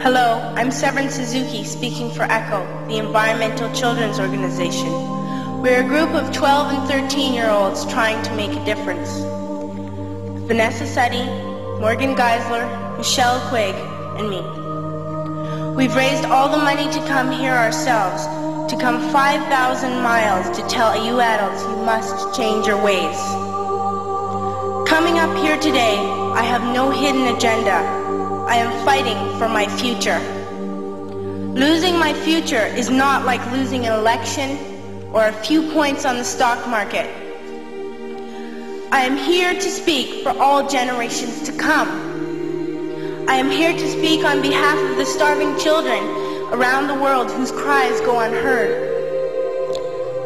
Hello, I'm Severin Suzuki speaking for ECHO, the Environmental Children's Organization. We're a group of 12 and 13-year-olds trying to make a difference. Vanessa Suddy, Morgan Geisler, Michelle Quigg, and me. We've raised all the money to come here ourselves, to come 5,000 miles to tell you adults you must change your ways. Coming up here today, I have no hidden agenda. I am fighting for my future. Losing my future is not like losing an election or a few points on the stock market. I am here to speak for all generations to come. I am here to speak on behalf of the starving children around the world whose cries go unheard.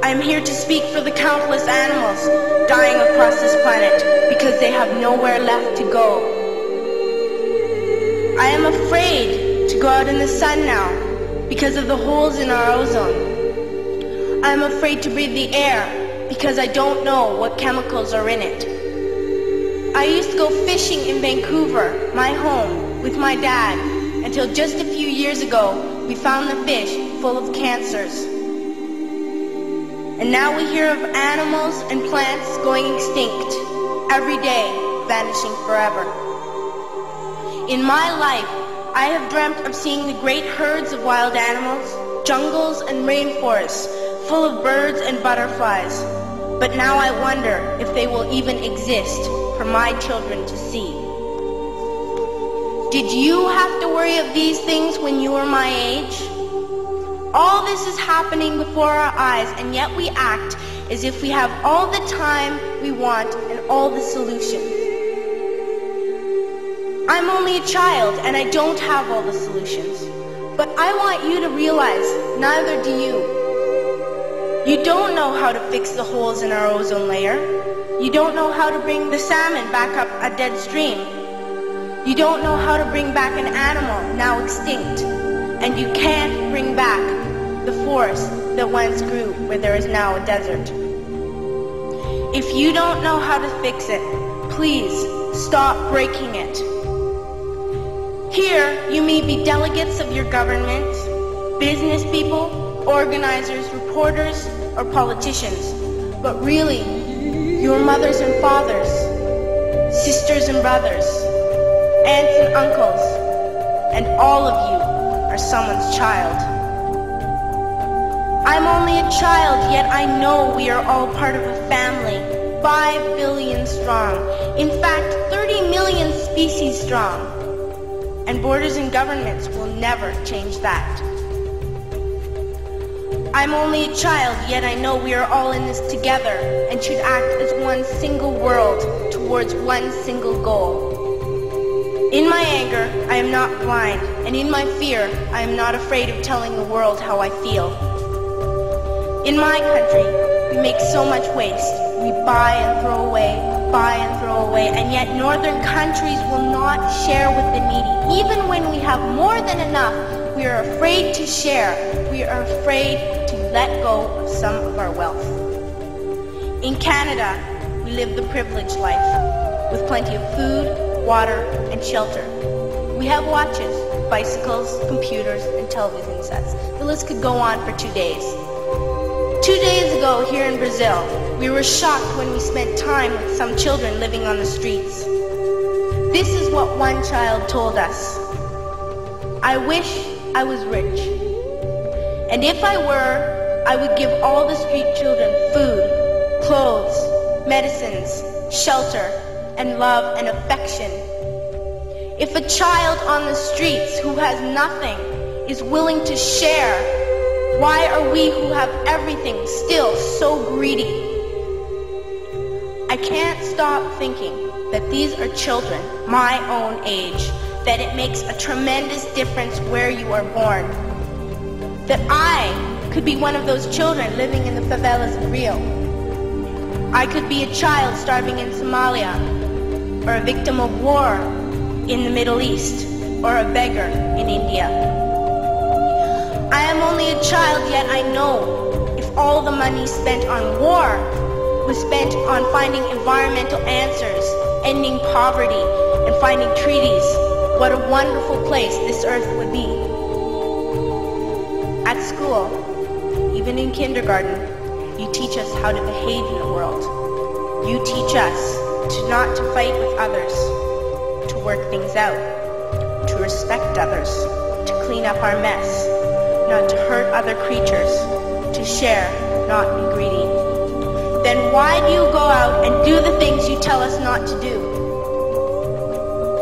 I am here to speak for the countless animals dying across this planet because they have nowhere left to go. I am afraid to go out in the sun now because of the holes in our ozone. I am afraid to breathe the air because I don't know what chemicals are in it. I used to go fishing in Vancouver, my home, with my dad, until just a few years ago we found the fish full of cancers. And now we hear of animals and plants going extinct, every day vanishing forever. In my life, I have dreamt of seeing the great herds of wild animals, jungles and rainforests full of birds and butterflies. But now I wonder if they will even exist for my children to see. Did you have to worry of these things when you were my age? All this is happening before our eyes, and yet we act as if we have all the time we want and all the solutions. I'm only a child and I don't have all the solutions. But I want you to realize, neither do you. You don't know how to fix the holes in our ozone layer. You don't know how to bring the salmon back up a dead stream. You don't know how to bring back an animal now extinct. And you can't bring back the forest that once grew where there is now a desert. If you don't know how to fix it, please stop breaking it. Here, you may be delegates of your government, business people, organizers, reporters, or politicians, but really, your mothers and fathers, sisters and brothers, aunts and uncles, and all of you are someone's child. I'm only a child, yet I know we are all part of a family, 5 billion strong, in fact 30 million species strong. And borders and governments will never change that. I'm only a child, yet I know we are all in this together and should act as one single world towards one single goal. In my anger, I am not blind, and in my fear, I am not afraid of telling the world how I feel. In my country, we make so much waste. We buy and throw away, and yet northern countries will not share with the needy. Even when we have more than enough, we are afraid to share. We are afraid to let go of some of our wealth. In Canada, we live the privileged life, with plenty of food, water, and shelter. We have watches, bicycles, computers, and television sets. The list could go on for 2 days. 2 days ago here in Brazil, we were shocked when we spent time with some children living on the streets. This is what one child told us. I wish I was rich. And if I were, I would give all the street children food, clothes, medicines, shelter, and love and affection. If a child on the streets who has nothing is willing to share, why are we who have everything still so greedy? I can't stop thinking that these are children my own age, that it makes a tremendous difference where you are born. That I could be one of those children living in the favelas of Rio. I could be a child starving in Somalia, or a victim of war in the Middle East, or a beggar in India. I am only a child, yet I know if all the money spent on war was spent on finding environmental answers, ending poverty, and finding treaties what a wonderful place this earth would be. At school, even in kindergarten, you teach us how to behave in the world. You teach us not to fight with others, to work things out, to respect others, to clean up our mess, not to hurt other creatures, to share, not be greedy. Then why do you go out and do the things you tell us not to do?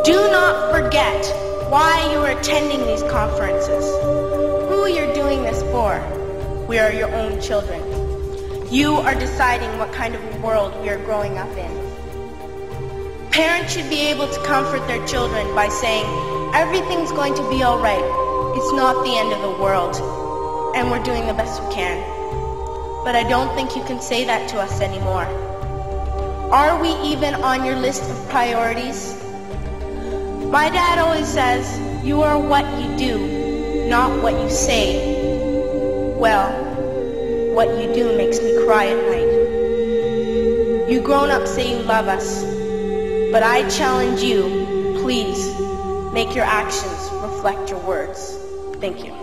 Do not forget why you are attending these conferences, who you're doing this for. We are your own children. You are deciding what kind of world we are growing up in. Parents should be able to comfort their children by saying, everything's going to be all right. It's not the end of the world, and we're doing the best we can. But I don't think you can say that to us anymore. Are we even on your list of priorities? My dad always says, you are what you do, not what you say. Well, what you do makes me cry at night. You grown-ups say you love us, but I challenge you, please, make your actions reflect your words. Thank you.